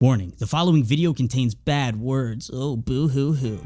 Warning, the following video contains bad words. Oh, boo-hoo-hoo.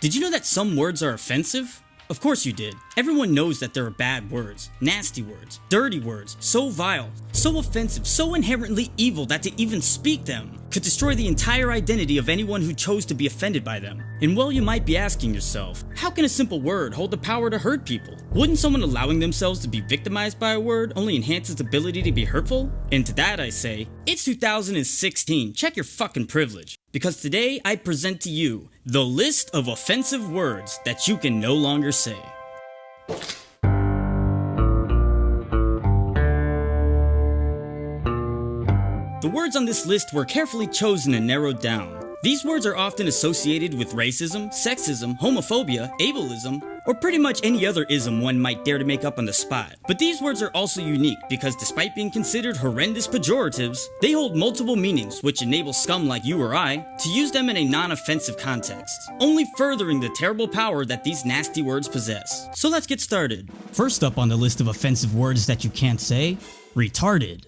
Did you know that some words are offensive? Of course you did. Everyone knows that there are bad words, nasty words, dirty words, so vile, so offensive, so inherently evil that to even speak them could destroy the entire identity of anyone who chose to be offended by them. And well, you might be asking yourself, how can a simple word hold the power to hurt people? Wouldn't someone allowing themselves to be victimized by a word only enhance its ability to be hurtful? And to that I say, it's 2016, check your fucking privilege. Because today I present to you the list of offensive words that you can no longer say. The words on this list were carefully chosen and narrowed down. These words are often associated with racism, sexism, homophobia, ableism, or pretty much any other ism one might dare to make up on the spot. But these words are also unique because despite being considered horrendous pejoratives, they hold multiple meanings which enable scum like you or I to use them in a non-offensive context, only furthering the terrible power that these nasty words possess. So let's get started. First up on the list of offensive words that you can't say, retarded.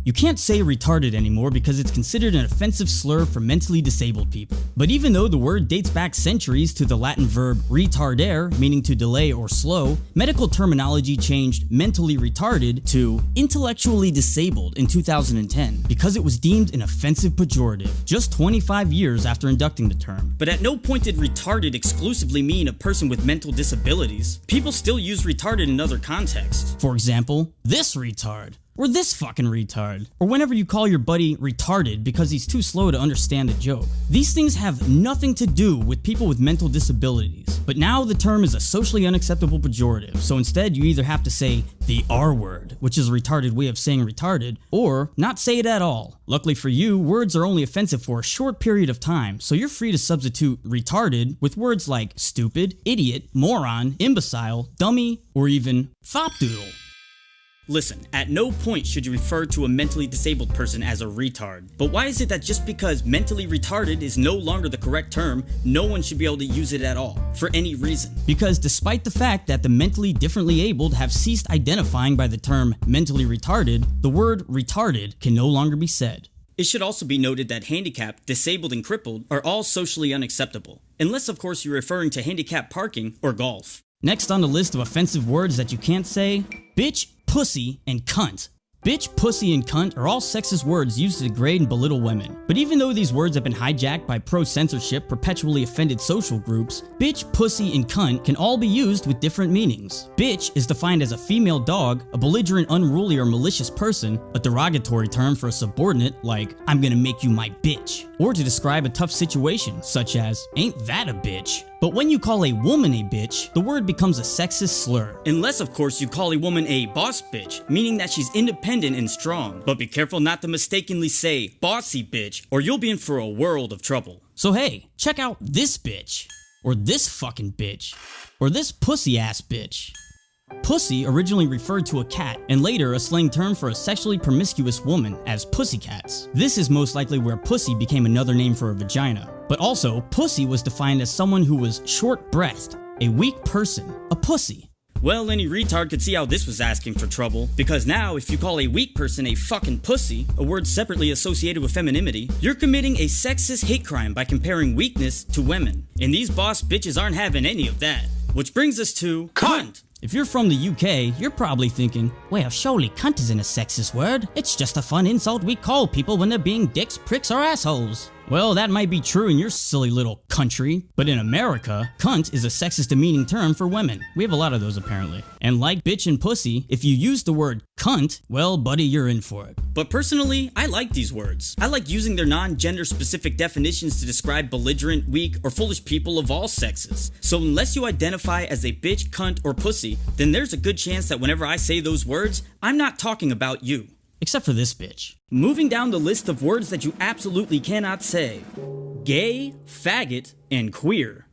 You can't say retarded anymore because it's considered an offensive slur for mentally disabled people. But even though the word dates back centuries to the Latin verb retardere, meaning to delay or slow, medical terminology changed mentally retarded to intellectually disabled in 2010 because it was deemed an offensive pejorative, just 25 years after inducting the term. But at no point did retarded exclusively mean a person with mental disabilities. People still use retarded in other contexts. For example, this retard. Or this fucking retard. Or whenever you call your buddy retarded because he's too slow to understand a joke. These things have nothing to do with people with mental disabilities. But now the term is a socially unacceptable pejorative, so instead you either have to say the R word, which is a retarded way of saying retarded, or not say it at all. Luckily for you, words are only offensive for a short period of time, so you're free to substitute retarded with words like stupid, idiot, moron, imbecile, dummy, or even fopdoodle. Listen, at no point should you refer to a mentally disabled person as a retard. But why is it that just because mentally retarded is no longer the correct term, no one should be able to use it at all, for any reason? Because despite the fact that the mentally differently abled have ceased identifying by the term mentally retarded, the word retarded can no longer be said. It should also be noted that handicapped, disabled, and crippled are all socially unacceptable. Unless of course you're referring to handicapped parking or golf. Next on the list of offensive words that you can't say, bitch, pussy, and cunt. Bitch, pussy, and cunt are all sexist words used to degrade and belittle women. But even though these words have been hijacked by pro-censorship, perpetually offended social groups, bitch, pussy, and cunt can all be used with different meanings. Bitch is defined as a female dog, a belligerent, unruly, or malicious person, a derogatory term for a subordinate like, I'm gonna make you my bitch, or to describe a tough situation, such as, ain't that a bitch? But when you call a woman a bitch, the word becomes a sexist slur. Unless of course you call a woman a boss bitch, meaning that she's independent and strong. But be careful not to mistakenly say bossy bitch, or you'll be in for a world of trouble. So hey, check out this bitch, or this fucking bitch, or this pussy ass bitch. Pussy originally referred to a cat, and later a slang term for a sexually promiscuous woman as pussycats. This is most likely where pussy became another name for a vagina. But also, pussy was defined as someone who was short-breathed, a weak person, a pussy. Well, any retard could see how this was asking for trouble, because now if you call a weak person a fucking pussy, a word separately associated with femininity, you're committing a sexist hate crime by comparing weakness to women. And these boss bitches aren't having any of that. Which brings us to cunt. If you're from the UK, you're probably thinking, well, surely cunt isn't a sexist word. It's just a fun insult we call people when they're being dicks, pricks, or assholes. Well, that might be true in your silly little country, but in America, cunt is a sexist demeaning term for women. We have a lot of those apparently. And like bitch and pussy, if you use the word cunt, well buddy, you're in for it. But personally, I like these words. I like using their non-gender specific definitions to describe belligerent, weak, or foolish people of all sexes. So unless you identify as a bitch, cunt, or pussy, then there's a good chance that whenever I say those words, I'm not talking about you. Except for this bitch. Moving down the list of words that you absolutely cannot say. Gay, faggot, and queer.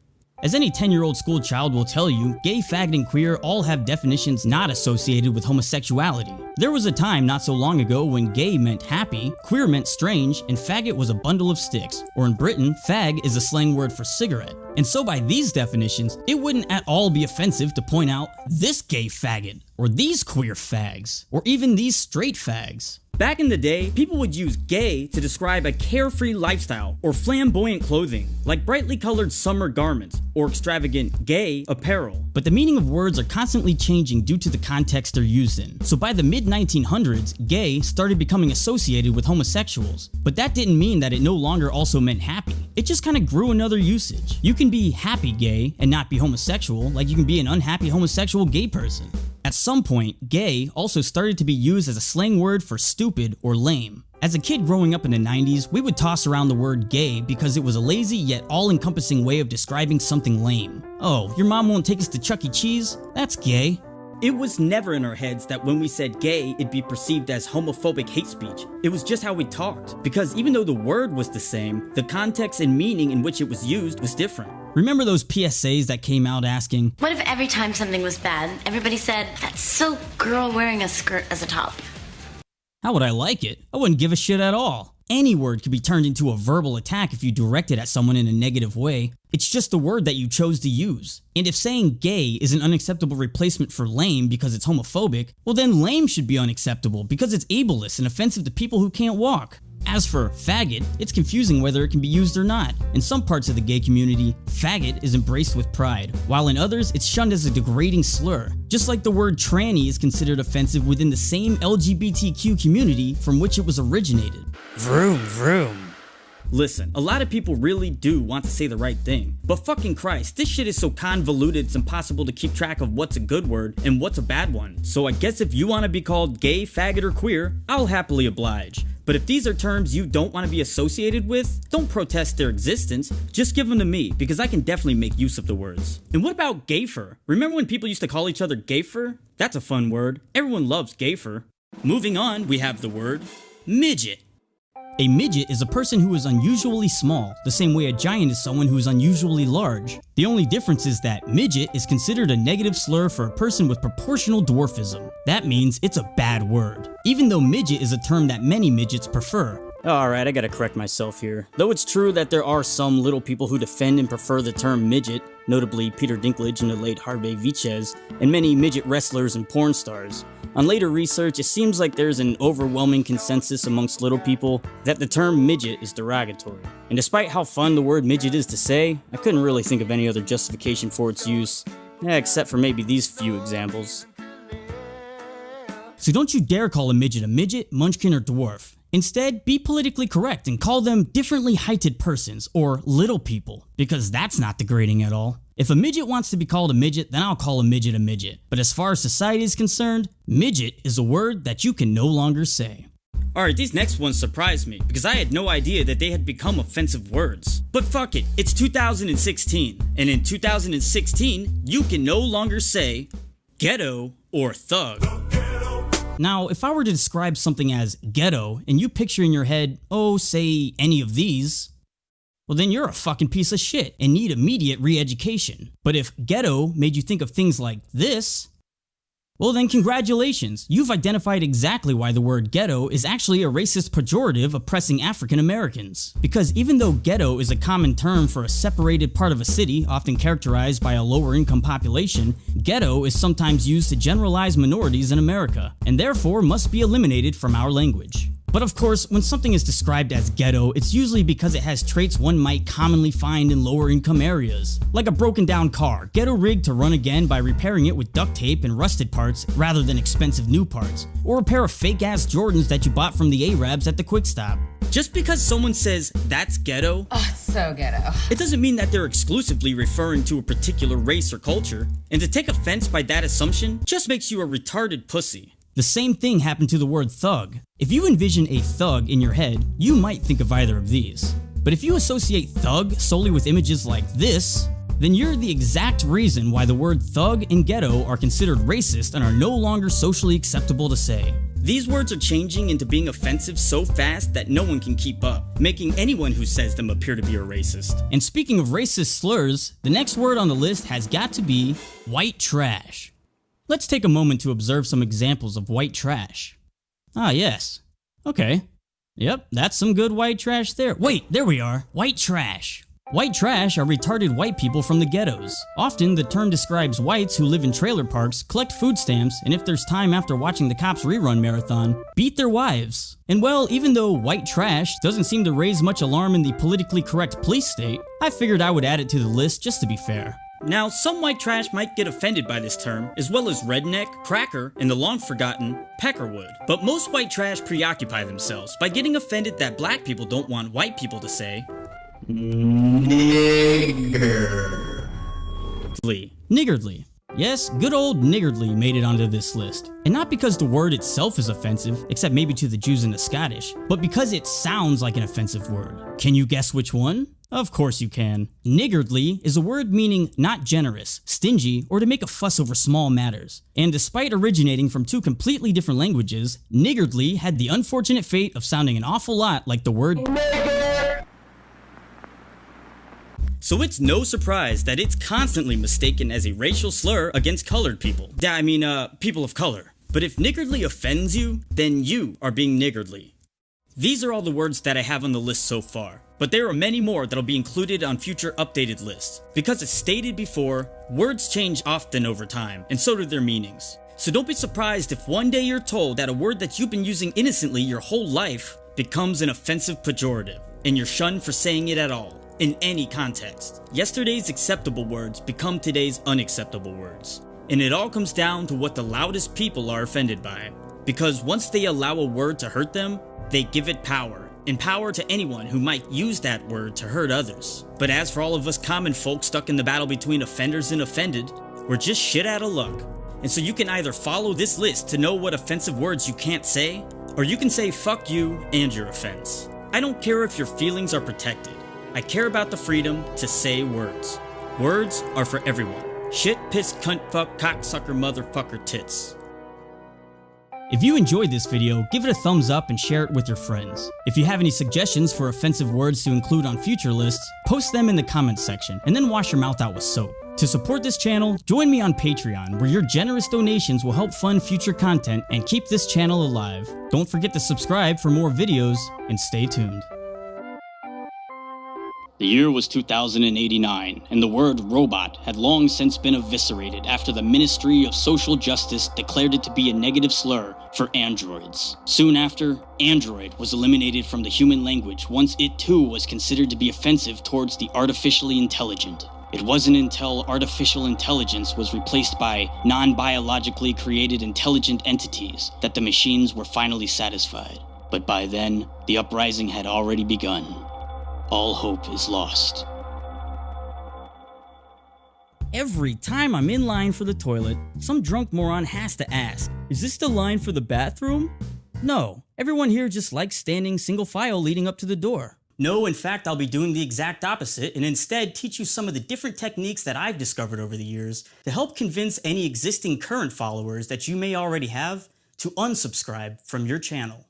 As any 10-year-old school child will tell you, gay, faggot, and queer all have definitions not associated with homosexuality. There was a time not so long ago when gay meant happy, queer meant strange, and faggot was a bundle of sticks. Or in Britain, fag is a slang word for cigarette. And so by these definitions, it wouldn't at all be offensive to point out this gay faggot, or these queer fags, or even these straight fags. Back in the day, people would use gay to describe a carefree lifestyle or flamboyant clothing, like brightly colored summer garments or extravagant gay apparel. But the meaning of words are constantly changing due to the context they're used in. So by the mid-1900s, gay started becoming associated with homosexuals. But that didn't mean that it no longer also meant happy. It just kind of grew another usage. You can be happy gay and not be homosexual, like you can be an unhappy homosexual gay person. At some point, gay also started to be used as a slang word for stupid or lame. As a kid growing up in the 90s, we would toss around the word gay because it was a lazy yet all-encompassing way of describing something lame. Oh, your mom won't take us to Chuck E. Cheese? That's gay. It was never in our heads that when we said gay, it'd be perceived as homophobic hate speech. It was just how we talked. Because even though the word was the same, the context and meaning in which it was used was different. Remember those PSAs that came out asking, "What if every time something was bad, everybody said, 'That's so girl wearing a skirt as a top'?" How would I like it? I wouldn't give a shit at all. Any word could be turned into a verbal attack if you direct it at someone in a negative way. It's just the word that you chose to use. And if saying gay is an unacceptable replacement for lame because it's homophobic, well then lame should be unacceptable because it's ableist and offensive to people who can't walk. As for faggot, it's confusing whether it can be used or not. In some parts of the gay community, faggot is embraced with pride, while in others, it's shunned as a degrading slur. Just like the word tranny is considered offensive within the same LGBTQ community from which it was originated. Vroom vroom. Listen, a lot of people really do want to say the right thing, but fucking Christ, this shit is so convoluted it's impossible to keep track of what's a good word and what's a bad one. So I guess if you want to be called gay, faggot, or queer, I'll happily oblige. But if these are terms you don't want to be associated with, don't protest their existence, just give them to me, because I can definitely make use of the words. And what about gayfer? Remember when people used to call each other gayfer? That's a fun word. Everyone loves gayfer. Moving on, we have the word midget. A midget is a person who is unusually small, the same way a giant is someone who is unusually large. The only difference is that midget is considered a negative slur for a person with proportional dwarfism. That means it's a bad word, even though midget is a term that many midgets prefer. Alright, I gotta correct myself here. Though it's true that there are some little people who defend and prefer the term midget, notably Peter Dinklage and the late Harvey Viches, and many midget wrestlers and porn stars. On later research, it seems like there's an overwhelming consensus amongst little people that the term midget is derogatory. And despite how fun the word midget is to say, I couldn't really think of any other justification for its use, except for maybe these few examples. So don't you dare call a midget, munchkin, or dwarf. Instead, be politically correct and call them differently heighted persons, or little people, because that's not degrading at all. If a midget wants to be called a midget, then I'll call a midget a midget. But as far as society is concerned, midget is a word that you can no longer say. Alright, these next ones surprised me, because I had no idea that they had become offensive words. But fuck it, it's 2016, and in 2016, you can no longer say ghetto or thug. Now, if I were to describe something as ghetto, and you picture in your head, oh, say any of these, well then you're a fucking piece of shit and need immediate re-education. But if ghetto made you think of things like this, well then congratulations, you've identified exactly why the word ghetto is actually a racist pejorative oppressing African Americans. Because even though ghetto is a common term for a separated part of a city, often characterized by a lower income population, ghetto is sometimes used to generalize minorities in America, and therefore must be eliminated from our language. But of course, when something is described as ghetto, it's usually because it has traits one might commonly find in lower income areas. Like a broken down car, ghetto rigged to run again by repairing it with duct tape and rusted parts rather than expensive new parts. Or a pair of fake ass Jordans that you bought from the Arabs at the Quick Stop. Just because someone says that's ghetto, oh, it's so ghetto, it doesn't mean that they're exclusively referring to a particular race or culture. And to take offense by that assumption just makes you a retarded pussy. The same thing happened to the word thug. If you envision a thug in your head, you might think of either of these. But if you associate thug solely with images like this, then you're the exact reason why the word thug and ghetto are considered racist and are no longer socially acceptable to say. These words are changing into being offensive so fast that no one can keep up, making anyone who says them appear to be a racist. And speaking of racist slurs, the next word on the list has got to be white trash. Let's take a moment to observe some examples of white trash. Ah, yes. Okay. Yep, that's some good white trash there. Wait, there we are. White trash. White trash are retarded white people from the ghettos. Often, the term describes whites who live in trailer parks, collect food stamps, and if there's time after watching the Cops rerun marathon, beat their wives. And well, even though white trash doesn't seem to raise much alarm in the politically correct police state, I figured I would add it to the list just to be fair. Now, some white trash might get offended by this term, as well as redneck, cracker, and the long-forgotten peckerwood. But most white trash preoccupy themselves by getting offended that black people don't want white people to say niggardly. Yes, good old niggardly made it onto this list. And not because the word itself is offensive, except maybe to the Jews and the Scottish, but because it sounds like an offensive word. Can you guess which one? Of course you can. Niggardly is a word meaning not generous, stingy, or to make a fuss over small matters. And despite originating from two completely different languages, niggardly had the unfortunate fate of sounding an awful lot like the word nigger. So it's no surprise that it's constantly mistaken as a racial slur against colored people. People of color. But if niggardly offends you, then you are being niggardly. These are all the words that I have on the list so far, but there are many more that'll be included on future updated lists. Because as stated before, words change often over time, and so do their meanings. So don't be surprised if one day you're told that a word that you've been using innocently your whole life becomes an offensive pejorative, and you're shunned for saying it at all. In any context. Yesterday's acceptable words become today's unacceptable words. And it all comes down to what the loudest people are offended by. Because once they allow a word to hurt them, they give it power. And power to anyone who might use that word to hurt others. But as for all of us common folk stuck in the battle between offenders and offended, we're just shit out of luck. And so you can either follow this list to know what offensive words you can't say, or you can say fuck you and your offense. I don't care if your feelings are protected. I care about the freedom to say words. Words are for everyone. Shit, piss, cunt, fuck, cocksucker, motherfucker, tits. If you enjoyed this video, give it a thumbs up and share it with your friends. If you have any suggestions for offensive words to include on future lists, post them in the comments section and then wash your mouth out with soap. To support this channel, join me on Patreon, where your generous donations will help fund future content and keep this channel alive. Don't forget to subscribe for more videos and stay tuned. The year was 2089, and the word robot had long since been eviscerated after the Ministry of Social Justice declared it to be a negative slur for androids. Soon after, android was eliminated from the human language once it too was considered to be offensive towards the artificially intelligent. It wasn't until artificial intelligence was replaced by non-biologically created intelligent entities that the machines were finally satisfied. But by then, the uprising had already begun. All hope is lost. Every time I'm in line for the toilet, some drunk moron has to ask, is this the line for the bathroom? No, everyone here just likes standing single file leading up to the door. No, in fact, I'll be doing the exact opposite and instead teach you some of the different techniques that I've discovered over the years to help convince any existing current followers that you may already have to unsubscribe from your channel.